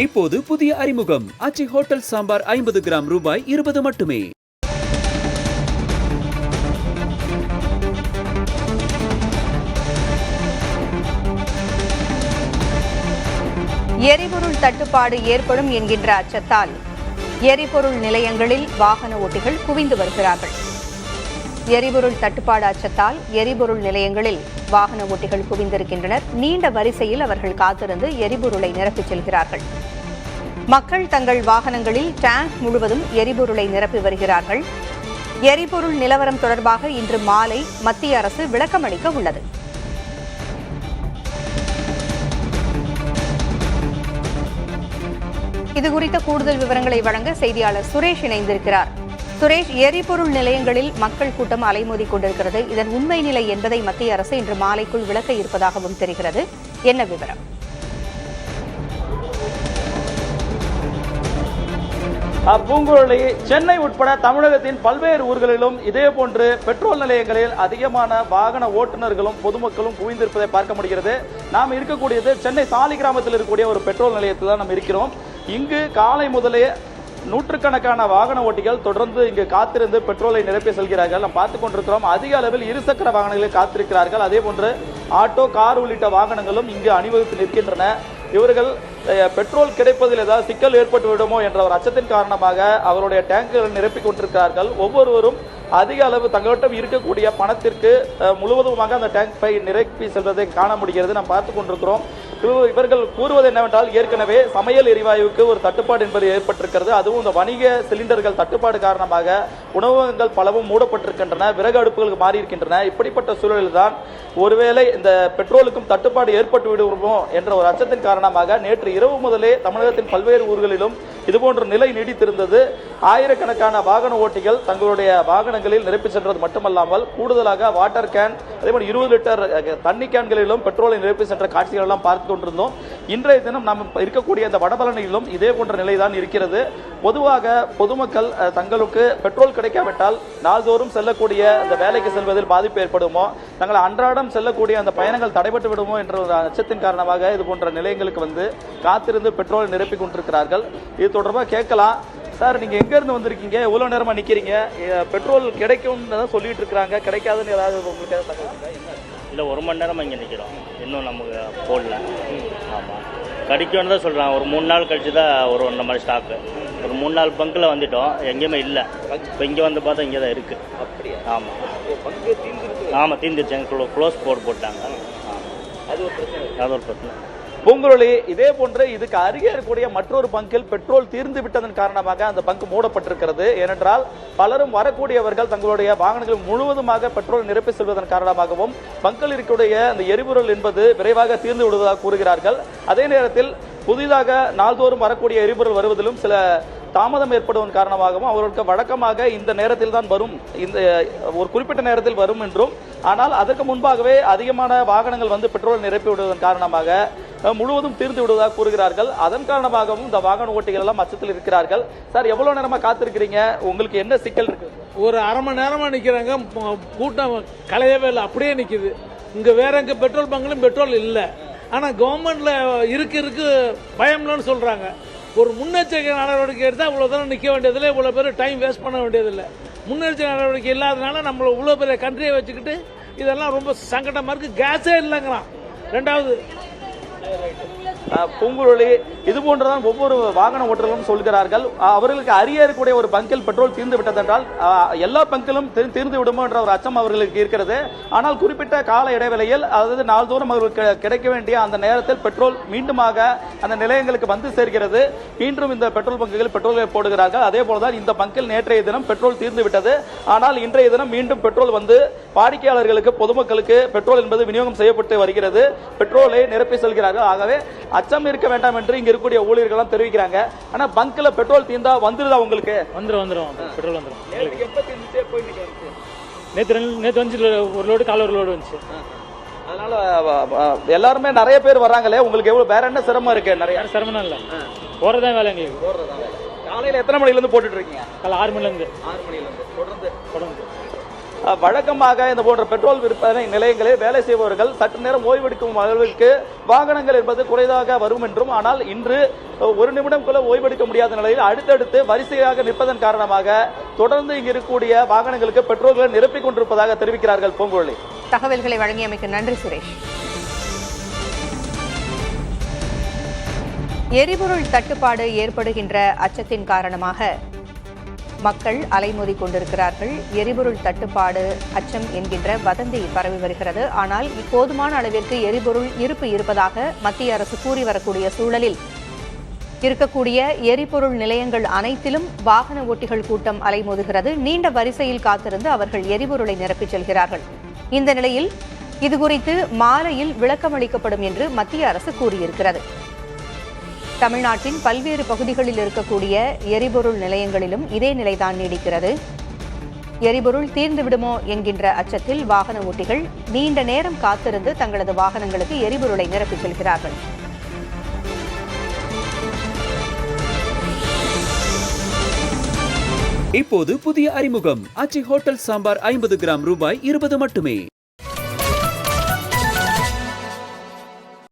இப்போது புதிய அறிமுகம் ஆச்சி ஹோட்டல் சாம்பார் 50 கிராம் ரூபாய் 20 மட்டுமே. எரிபொருள் தட்டுப்பாடு ஏற்படும் என்கின்ற அச்சத்தால் எரிபொருள் நிலையங்களில் வாகன ஓட்டிகள் குவிந்து வருகிறார்கள். எரிபொருள் தட்டுப்பாடு அச்சத்தால் எரிபொருள் நிலையங்களில் வாகன ஓட்டிகள் குவிந்திருக்கின்றனர். நீண்ட வரிசையில் அவர்கள் காத்திருந்து எரிபொருளை நிரப்பிச் செல்கிறார்கள். மக்கள் தங்கள் வாகனங்களில் டேங்க் முழுவதும் எரிபொருளை நிரப்பி வருகிறார்கள். எரிபொருள் நிலவரம் தொடர்பாக இன்று மாலை மத்திய அரசு விளக்கமளிக்க உள்ளது. இதுகுறித்த கூடுதல் விவரங்களை வழங்க செய்தியாளர் சுரேஷ் இணைந்திருக்கிறார். சுரேஷ், எரிபொருள் நிலையங்களில் மக்கள் கூட்டம் அலைமோதிக் கொண்டிருக்கிறது. இதன் உண்மை நிலை என்பதை மத்திய அரசு இன்று மாலைக்குள் விளக்க இருப்பதாகவும் தெரிகிறது. என்ன விவரம்? பூங்குழலி, சென்னை உட்பட தமிழகத்தின் பல்வேறு ஊர்களிலும் இதேபோன்று பெட்ரோல் நிலையங்களில் அதிகமான வாகன ஓட்டுநர்களும் பொதுமக்களும் குவிந்திருப்பதை பார்க்க முடிகிறது. நாம் இருக்கக்கூடியது சென்னை சாலிகிராமத்தில் இருக்கக்கூடிய ஒரு பெட்ரோல் நிலையத்தில் தான் நாம் இருக்கிறோம். இங்கு காலை முதலே நூற்றுக்கணக்கான வாகன ஓட்டிகள் தொடர்ந்து இங்கு காத்திருந்து பெட்ரோலை நிரப்பி செல்கிறார்கள். நாம் பார்த்துக் கொண்டிருக்கிறோம். அதிக அளவில் இருசக்கர வாகனங்களில் காத்திருக்கிறார்கள். அதே போன்று ஆட்டோ, கார் உள்ளிட்ட வாகனங்களும் இங்கு அணிவகுத்து நிற்கின்றன. இவர்கள் பெட்ரோல் கிடைப்பதில் ஏதாவது சிக்கல் ஏற்பட்டு விடுமோ என்ற ஒரு அச்சத்தின் காரணமாக அவருடைய டேங்குகள் நிரப்பிக் கொண்டிருக்கிறார்கள். ஒவ்வொருவரும் அதிக அளவு தங்களிடம் இருக்கக்கூடிய பணத்திற்கு முழுவதுமாக அந்த டேங்கை நிரப்பி செல்வதை காண முடிகிறது. நாம் பார்த்துக் கொண்டிருக்கிறோம். இவர்கள் கூறுவது என்னவென்றால், ஏற்கனவே சமையல் எரிவாயுவுக்கு ஒரு தட்டுப்பாடு என்பது ஏற்பட்டிருக்கிறது. அதுவும் இந்த வணிக சிலிண்டர்கள் தட்டுப்பாடு காரணமாக உணவகங்கள் பலவும் மூடப்பட்டிருக்கின்றன, விறகு அடுப்புகளுக்கு மாறி இருக்கின்றன. இப்படிப்பட்ட சூழலில் தான் ஒருவேளை இந்த பெட்ரோலுக்கும் தட்டுப்பாடு ஏற்பட்டு விடுவோமோ என்ற ஒரு அச்சத்தின் காரணமாக நேற்று இரவு முதலே தமிழகத்தின் பல்வேறு ஊர்களிலும் இதுபோன்ற நிலை நீடித்திருந்தது. ஆயிரக்கணக்கான வாகன ஓட்டிகள் தங்களுடைய வாகனங்களில் நிரப்பி சென்றது மட்டுமல்லாமல் கூடுதலாக வாட்டர் கேன், அதேபோல் 20 லிட்டர் தண்ணி கேன்களிலும் பெட்ரோலை நிரப்பி சென்ற காட்சிகள் எல்லாம் பார்த்து கொண்டிருந்தோம். இன்றைய தினம் நாம் இருக்கக்கூடிய இந்த வடபழனியிலும் இதே போன்ற நிலைதான் இருக்கிறது. பொதுவாக பொதுமக்கள் தங்களுக்கு பெட்ரோல் கிடைக்காவிட்டால் நாள்தோறும் செல்லக்கூடிய அந்த வேலைக்கு செல்வதில் பாதிப்பு ஏற்படுமோ, தங்கள் அன்றாடம் செல்லக்கூடிய அந்த பயணங்கள் தடைபட்டு விடுமோ என்ற ஒரு அச்சத்தின் காரணமாக இது போன்ற நிலையங்களுக்கு வந்து காத்திருந்து பெட்ரோல் நிரப்பிக் கொண்டிருக்கிறார்கள். இது தொடர்பாக கேட்கலாம். சார், நீங்க எங்க இருந்து வந்திருக்கீங்க? எவ்வளவு நேரமா நிக்கிறீங்க? பெட்ரோல் கிடைக்கும்னு சொல்லிட்டு இருக்காங்க, கிடைக்காதுன்னு ஏதாவது உங்களுக்கு? இல்லை, 1 மணி நேரமாக இங்கே நிற்கிறோம். இன்னும் நமக்கு போடல. ஆமாம், கிடைக்கும்னு தான் சொல்கிறாங்க. ஒரு 3 நாள் கழிச்சு தான் இந்த மாதிரி ஸ்டாக்கு. ஒரு 3-4 பங்கில் வந்துட்டோம், எங்கேயுமே இல்லை. இப்போ இங்கே வந்து பார்த்தா இங்கே தான் இருக்குது. அப்படியா? ஆமாம். ஆமாம், தீர்ந்துருச்சு. எங்களுக்கு க்ளோஸ் போட்டாங்க. அது ஒரு பிரச்சனை. பூங்குழலி, இதே போன்று இதுக்கு அருகே இருக்கக்கூடிய மற்றொரு பங்கில் பெட்ரோல் தீர்ந்து விட்டதன் காரணமாக அந்த பங்க் மூடப்பட்டிருக்கிறது. ஏனென்றால் பலரும் வரக்கூடியவர்கள் தங்களுடைய வாகனங்கள் முழுவதுமாக பெட்ரோல் நிரப்பி செல்வதன் காரணமாகவும் பங்கில் இருக்கக்கூடிய அந்த எரிபொருள் என்பது விரைவாக தீர்ந்து விடுவதாக கூறுகிறார்கள். அதே நேரத்தில் புதிதாக நாள்தோறும் வரக்கூடிய எரிபொருள் வருவதிலும் சில தாமதம் ஏற்படுவதன் காரணமாகவும் அவர்களுக்கு வழக்கமாக இந்த நேரத்தில் தான் வரும், இந்த ஒரு குறிப்பிட்ட நேரத்தில் வரும் என்றும், ஆனால் அதற்கு முன்பாகவே அதிகமான வாகனங்கள் வந்து பெட்ரோல் நிரப்பி விடுவதன் காரணமாக முழுவதும் தீர்ந்து விடுவதாக கூறுகிறார்கள். அதன் காரணமாகவும் இந்த வாகன ஓட்டிகள் எல்லாம் அச்சத்தில் இருக்கிறார்கள். சார், எவ்வளவு நேரமா காத்திருக்கிறீங்க? உங்களுக்கு என்ன சிக்கல் இருக்கு? ஒரு அரை மணி நேரமா நிக்கிறாங்க. கூட்டம் கலையவே இல்லை, அப்படியே நிக்குது. இங்க வேற எங்க பெட்ரோல் பங்க்லயும் பெட்ரோல் இல்லை. ஆனா கவர்மெண்ட்ல இருக்கு பயம்லன்னு சொல்றாங்க. ஒரு முன்னெச்சரிக்கை நடவடிக்கை எடுத்தால் இவ்வளோ தூரம் நிற்க வேண்டியதில்லை, இவ்வளோ பேர் டைம் வேஸ்ட் பண்ண வேண்டியதில்லை. முன்னெச்சரிக்கை நடவடிக்கை இல்லாதனால நம்மளை இவ்வளோ பெரிய கண்ட்ரியை வச்சுக்கிட்டு இதெல்லாம் ரொம்ப சங்கடமாக இருக்குது. கேஸே இல்லைங்கிறான். ரெண்டாவது பூங்குழலி, இது போன்றுதான் ஒவ்வொரு வாகன ஓட்டர்களும் சொல்கிறார்கள். அவர்களுக்கு அருகே இருக்கக்கூடிய ஒரு பங்கில் பெட்ரோல் தீர்ந்து விட்டதென்றால் எல்லா பங்கிலும் தீர்ந்து விடுமோ என்ற ஒரு அச்சம் அவர்களுக்கு இருக்கிறது. ஆனால் குறிப்பிட்ட கால இடைவெளியில், அதாவது நாள்தோறும் அவர்களுக்கு கிடைக்க வேண்டிய அந்த நேரத்தில் பெட்ரோல் மீண்டுமாக அந்த நிலையங்களுக்கு வந்து சேர்கிறது. மீண்டும் இந்த பெட்ரோல் பங்குகள் பெட்ரோலை போடுகிறார்கள். அதே போலதான் இந்த பங்கில் நேற்றைய தினம் பெட்ரோல் தீர்ந்து விட்டது. ஆனால் இன்றைய தினம் மீண்டும் பெட்ரோல் வந்து வாடிக்கையாளர்களுக்கு, பொதுமக்களுக்கு பெட்ரோல் என்பது விநியோகம் செய்யப்பட்டு வருகிறது. பெட்ரோலை நிரப்பி செல்கிறார்கள். ஆகவே அச்சம் இருக்க வேண்டாம் என்று இங்க இருக்கக்கூடிய ஊழியர்கள் தெரிவிக்கிறாங்க. ஆனா பங்க்ல பெட்ரோல் தீர்ந்தா வந்துருதா உங்களுக்கு? வந்துரும் பெட்ரோல் வந்துரும். நேத்து வந்து ஒரு லோடு, கால ஒரு லோடு வந்துச்சு. அதனால எல்லாருமே நிறைய பேர் வர்றாங்களே, உங்களுக்கு எவ்வளவு வேற என்ன சிரமம் இருக்கு? நிறைய சிரமம் இல்ல, போறதான் வேலை எங்களுக்கு. காலையில எத்தனை மணில இருந்து போட்டுட்டு இருக்கீங்க? காலை 6 மணில இருந்து. 6 மணில இருந்து தொடர்ந்து. வழக்கமாக இந்த போன்ற பெட்ரோல் விற்பனை நிலையங்களில் வேலை செய்பவர்கள் சற்று நேரம் ஓய்வெடுக்கும் அளவிற்கு வாகனங்கள் என்பது குறைதாக வரும் என்றும், ஆனால் இன்று ஒரு நிமிடம் கூட ஓய்வெடுக்க முடியாத நிலையில் அடுத்தடுத்து வரிசையாக நிற்பதன் காரணமாக தொடர்ந்து இங்கு இருக்கக்கூடிய வாகனங்களுக்கு பெட்ரோல்களை நிரப்பிக் கொண்டிருப்பதாக தெரிவிக்கிறார்கள். பூங்குழலி, தகவல்களை வழங்கியமைக்கு நன்றி சுரேஷ். எரிபொருள் தட்டுப்பாடு ஏற்படுகின்ற அச்சத்தின் காரணமாக மக்கள் அலைமோதி கொண்டிருக்கிறார்கள். எரிபொருள் தட்டுப்பாடு அச்சம் என்கின்ற வதந்தி பரவி வருகிறது. ஆனால் போதுமான அளவிற்கு எரிபொருள் இருப்பு இருப்பதாக மத்திய அரசு கூறி வரக்கூடிய சூழலில் இருக்கக்கூடிய எரிபொருள் நிலையங்கள் அனைத்திலும் வாகன ஓட்டிகள் கூட்டம் அலைமோதுகிறது. நீண்ட வரிசையில் காத்திருந்து அவர்கள் எரிபொருளை நிரப்பிச் செல்கிறார்கள். இந்த நிலையில் இதுகுறித்து மாலையில் விளக்கம் அளிக்கப்படும் என்று மத்திய அரசு கூறியிருக்கிறது. தமிழ்நாட்டின் பல்வேறு பகுதிகளில் இருக்கக்கூடிய எரிபொருள் நிலையங்களிலும் இதே நிலைதான் நீடிக்கிறது. எரிபொருள் தீர்ந்துவிடுமோ என்கின்ற அச்சத்தில் வாகன ஓட்டிகள் நீண்ட நேரம் காத்திருந்து தங்களது வாகனங்களுக்கு எரிபொருளை நிரப்பிச் செல்கிறார்கள். இப்போது புதிய அறிமுகம் ஆச்சி ஹோட்டல் சாம்பார் 50 கிராம் ரூபாய் 20 மட்டுமே.